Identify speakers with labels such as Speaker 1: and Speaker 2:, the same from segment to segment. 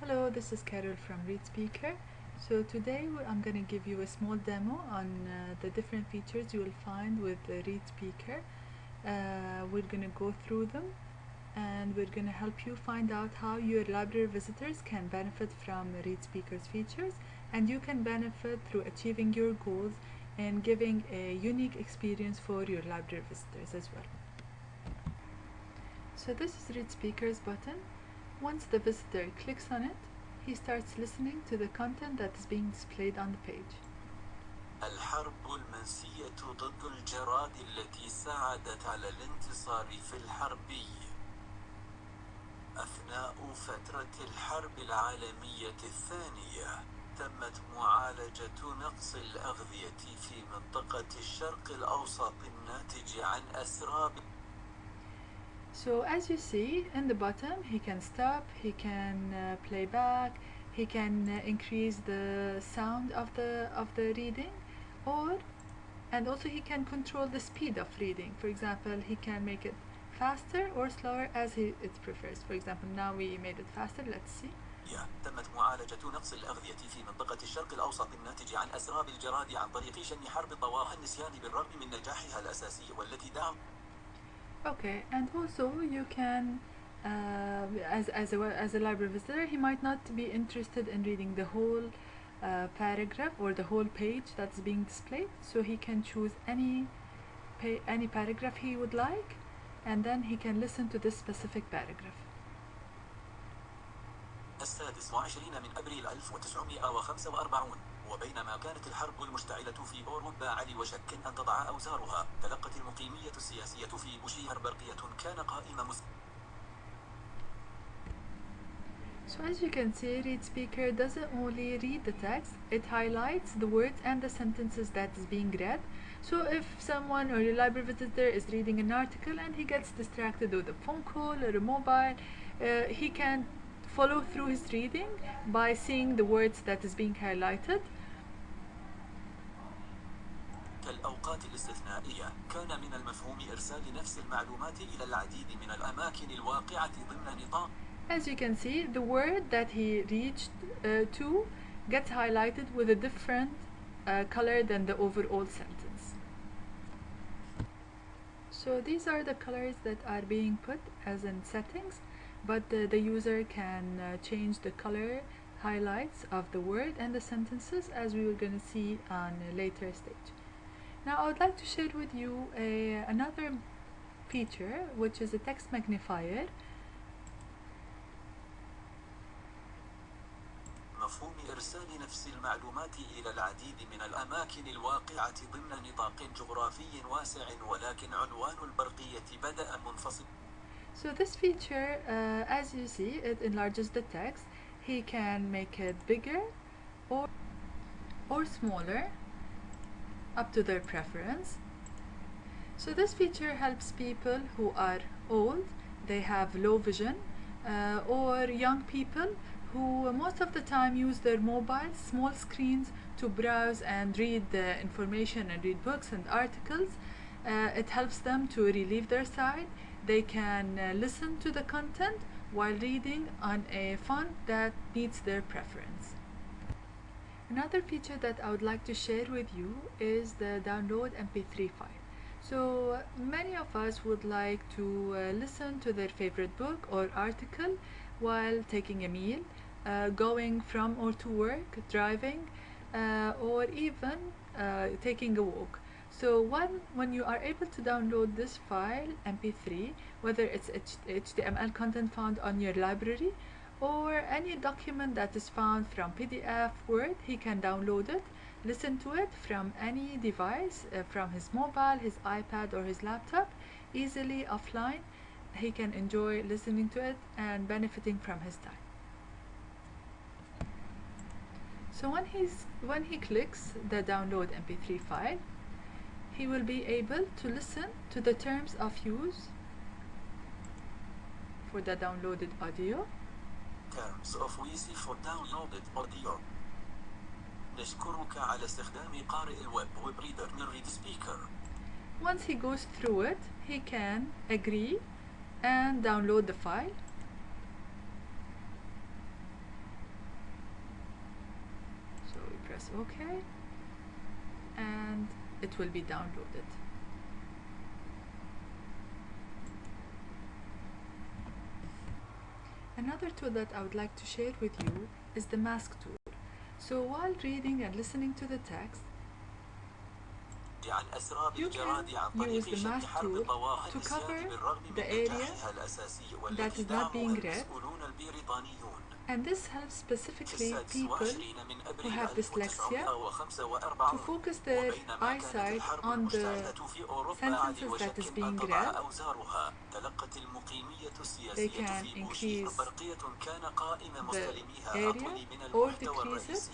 Speaker 1: Hello, this is Carol from ReadSpeaker. So today I'm going to give you a small demo on the different features you will find with the ReadSpeaker. We're going to go through them and we're going to help you find out how your library visitors can benefit from ReadSpeaker's features, and you can benefit through achieving your goals and giving a unique experience for your library visitors as well. So this is ReadSpeaker's button. Once the visitor clicks on it, he starts listening to the content that is being displayed on the page.
Speaker 2: الحرب المنسية ضد الجراد التي ساعدت على الانتصار في الحرب. أثناء فترة الحرب العالمية الثانية، تمت معالجة نقص الأغذية في منطقة الشرق الأوسط الناتج عن أسراب.
Speaker 1: So as you see in the bottom, he can stop, he can play back, he can increase the sound of the reading, and also he can control the speed of reading. For example, he can make it faster or slower as it prefers. For example, now we made it faster. Let's see.
Speaker 2: تمت معالجة نقص الأغذية في منطقة الشرق الأوسط الناتج عن أسراب الجراد عن طريق شن حرب طواها النسيان بالرغم من نجاحها الأساسي والتي دعم.
Speaker 1: Okay, and also you can, as a library visitor, he might not be interested in reading the whole paragraph or the whole page that's being displayed, so he can choose any paragraph he would like, and then he can listen to this specific paragraph.
Speaker 2: 26 من أبريل 1945. وبينما كانت الحرب المشتعلة في أوروبا علي وشك أن تضع أوزارها، تلقت المقيمية السياسية في بوشيهر برقية كان قائم
Speaker 1: So as you can see, ReadSpeaker doesn't only read the text, it highlights the words and the sentences that is being read. So if someone or your library visitor is reading an article and he gets distracted with a phone call or a mobile, he can follow through his reading by seeing the words that is being highlighted.
Speaker 2: كالأوقات الاستثنائية، كان من المفهوم إرسال نفس المعلومات إلى العديد من الأماكن الواقعة ضمن نطاق.
Speaker 1: As you can see, the word that he reached to gets highlighted with a different color than the overall sentence. So these are the colors that are being put as in settings, but the user can change the color highlights of the word and the sentences, as we were going to see on a later stage. Now I would like to share with you another feature, which is a text magnifier.
Speaker 2: مفهوم إرسال نفس المعلومات إلى العديد من الأماكن الواقعة ضمن نطاق جغرافي واسع، ولكن عنوان البرقية بدأ منفصل.
Speaker 1: So this feature, as you see, it enlarges the text. He can make it bigger or smaller, up to their preference. So this feature helps people who are old, they have low vision, or young people who most of the time use their mobiles, small screens, to browse and read the information and read books and articles. It helps them to relieve their sight. They can listen to the content while reading on a font that meets their preference. Another feature that I would like to share with you is the download MP3 file. So many of us would like to listen to their favorite book or article while taking a meal, going from or to work, driving, or even taking a walk. So when you are able to download this file MP3, whether it's HTML content found on your library or any document that is found from PDF, Word, he can download it, listen to it from any device, from his mobile, his iPad or his laptop, easily offline. He can enjoy listening to it and benefiting from his time. So when he clicks the download MP3 file, he will be able to listen to the terms of use for the downloaded audio.
Speaker 2: Terms of use for downloaded audio. نشكرك على استخدام قارئ الويب reader من ReadSpeaker.
Speaker 1: Once he goes through it, he can agree and download the file. press OK, and it will be downloaded. Another tool that I would like to share with you is the mask tool. So while reading and listening to the text, you can use the mask tool to cover the area that is not being read, and this helps specifically people who have dyslexia to focus their eyesight on the sentences that is being read. They can increase the area or decrease it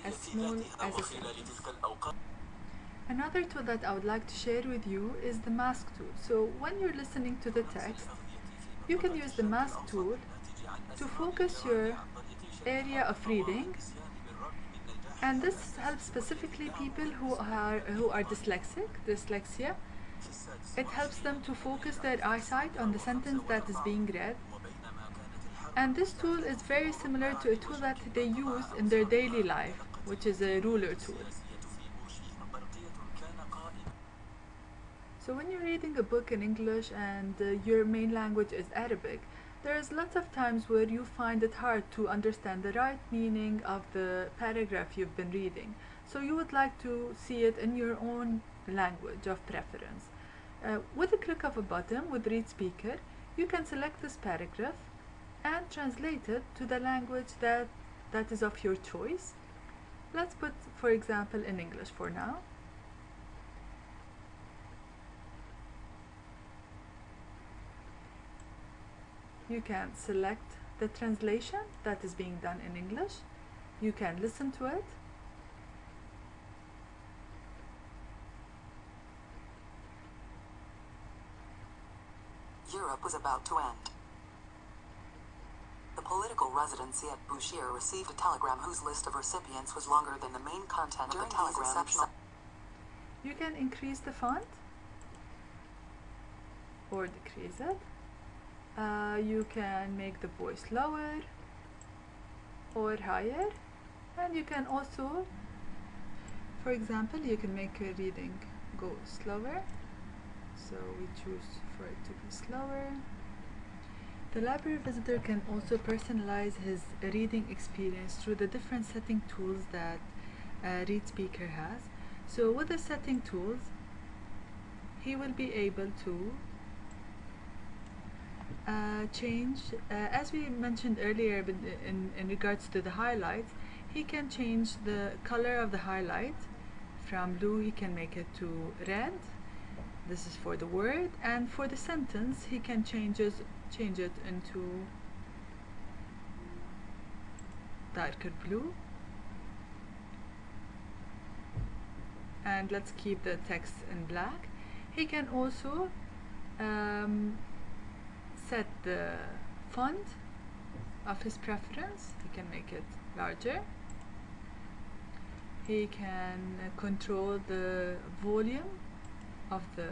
Speaker 1: as small as a sentence. Another tool that I would like to share with you is the mask tool. So when you're listening to the text, you can use the mask tool to focus your area of reading, and this helps specifically people who are dyslexia. It helps them to focus their eyesight on the sentence that is being read, and this tool is very similar to a tool that they use in their daily life, which is a ruler tool. So when you're reading a book in English and your main language is Arabic, there's lots of times where you find it hard to understand the right meaning of the paragraph you've been reading. So you would like to see it in your own language of preference. With a click of a button with ReadSpeaker, you can select this paragraph and translate it to the language that is of your choice. Let's put, for example, in English for now. You can select the translation that is being done in English. You can listen to it.
Speaker 3: Europe was about to end. The political residency at Bouchier received a telegram whose list of recipients was longer than the main content of the telegram.
Speaker 1: You can increase the font or decrease it. You can make the voice lower or higher, and you can also, for example, you can make a reading go slower, so we choose for it to be slower. The library visitor can also personalize his reading experience through the different setting tools that ReadSpeaker has. So with the setting tools, he will be able to change, as we mentioned earlier in regards to the highlights, he can change the color of the highlight. From blue he can make it to red. This is for the word, and for the sentence he can change it into darker blue. And let's keep the text in black. He can also set the font of his preference. He can make it larger. He can control the volume of the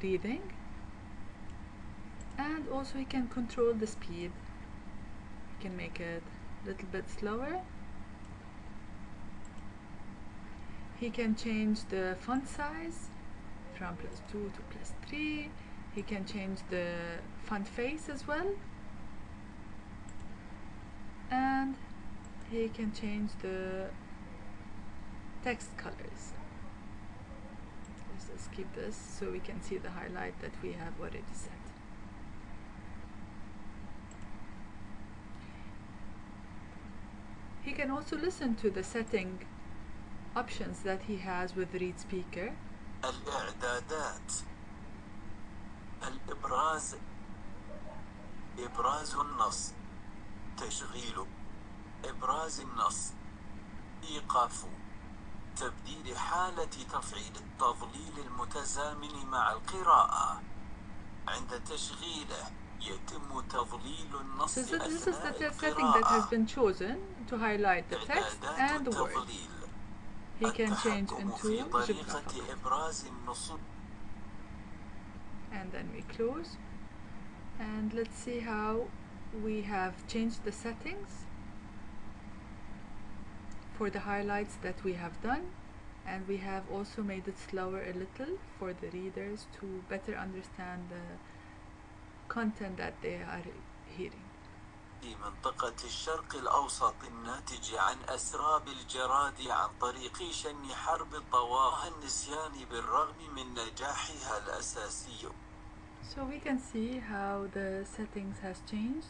Speaker 1: reading, and also he can control the speed. He can make it a little bit slower. He can change the font size from +2 to +3. He can change the font face as well, and he can change the text colors. Let's keep this so we can see the highlight that we have already set. He can also listen to the setting options that he has with ReadSpeaker.
Speaker 2: الإعدادات الإبراز إبراز النص تشغيل إبراز النص إيقاف تبديل حالة تفعيل التظليل المتزامن مع القراءة عند تشغيله يتم تظليل النص
Speaker 1: So this is the
Speaker 2: أثناء
Speaker 1: setting that has
Speaker 2: القراءة.
Speaker 1: been chosen to highlight the text and the word. He can change into
Speaker 2: طريقة إبراز النصوص.
Speaker 1: And then we close, and let's see how we have changed the settings for the highlights that we have done, and we have also made it slower a little for the readers to better understand the content that they are hearing.
Speaker 2: في منطقة الشرق الأوسط الناتج عن أسراب الجراد عن طريق شن حرب طواه النسيان بالرغم من نجاحها الأساسي.
Speaker 1: So we can see how the settings has changed,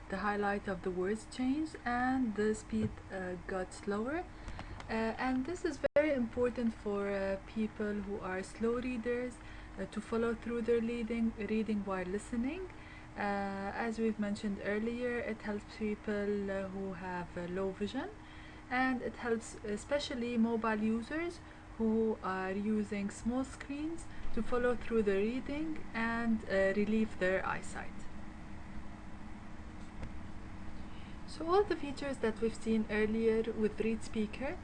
Speaker 1: the highlight of the words changed, and the speed got slower. And this is very important for people who are slow readers to follow through their reading while listening. As we've mentioned earlier, it helps people who have low vision, and it helps especially mobile users who are using small screens to follow through the reading and relieve their eyesight. So all the features that we've seen earlier with ReadSpeaker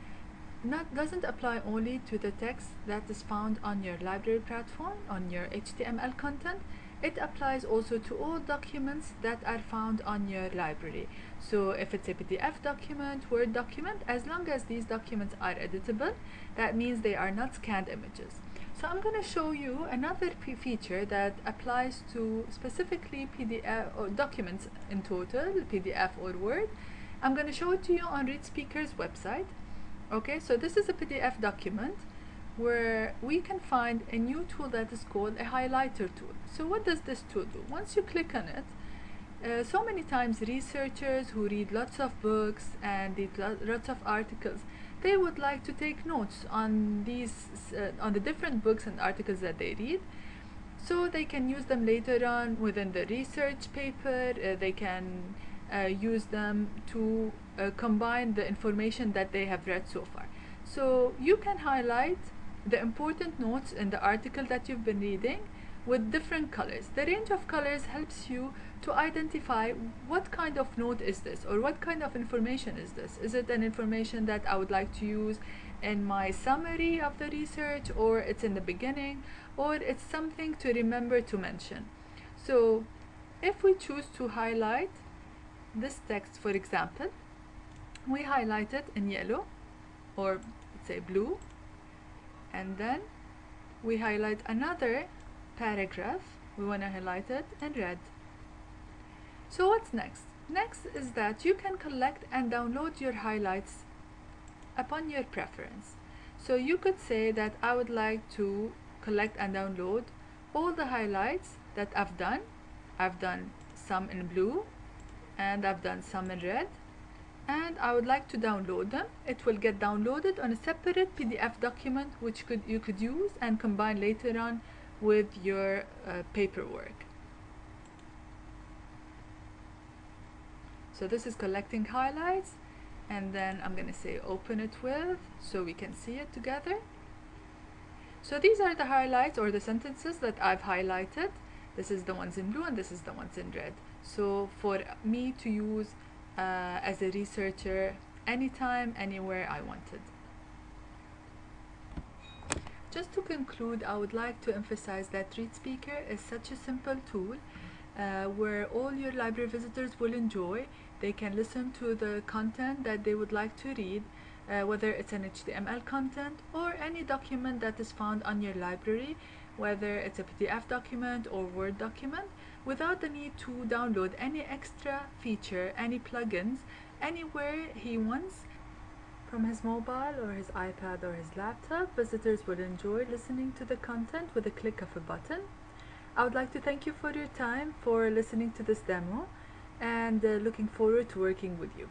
Speaker 1: doesn't apply only to the text that is found on your library platform, on your HTML content. It applies also to all documents that are found on your library. So if it's a PDF document, Word document, as long as these documents are editable, that means they are not scanned images. So I'm going to show you another feature that applies to specifically PDF or documents in total, PDF or Word. I'm going to show it to you on ReadSpeaker's website. Okay, so this is a PDF document where we can find a new tool that is called a highlighter tool. So what does this tool do? Once you click on it, so many times researchers who read lots of books and read lots of articles, they would like to take notes on these on the different books and articles that they read, so they can use them later on within the research paper. They can use them to combine the information that they have read so far. So you can highlight the important notes in the article that you've been reading with different colors. The range of colors helps you to identify what kind of note is this, or what kind of information is this. Is it an information that I would like to use in my summary of the research, or it's in the beginning, or it's something to remember to mention. So if we choose to highlight this text, for example, we highlight it in yellow, or let's say blue, and then we highlight another paragraph, we want to highlight it in red. So what's next? Next is that you can collect and download your highlights upon your preference. So you could say that I would like to collect and download all the highlights that I've done. I've done some in blue and I've done some in red, and I would like to download them. It will get downloaded on a separate PDF document which you could use and combine later on with your paperwork. So this is collecting highlights, and then I'm going to say open it with, so we can see it together. So these are the highlights or the sentences that I've highlighted. This is the ones in blue and this is the ones in red. So for me to use as a researcher anytime, anywhere I wanted. Just to conclude, I would like to emphasize that ReadSpeaker is such a simple tool where all your library visitors will enjoy. They can listen to the content that they would like to read, whether it's an HTML content or any document that is found on your library, whether it's a PDF document or Word document, without the need to download any extra feature, any plugins, anywhere he wants. From his mobile or his iPad or his laptop, visitors will enjoy listening to the content with a click of a button. I would like to thank you for your time, for listening to this demo, and looking forward to working with you.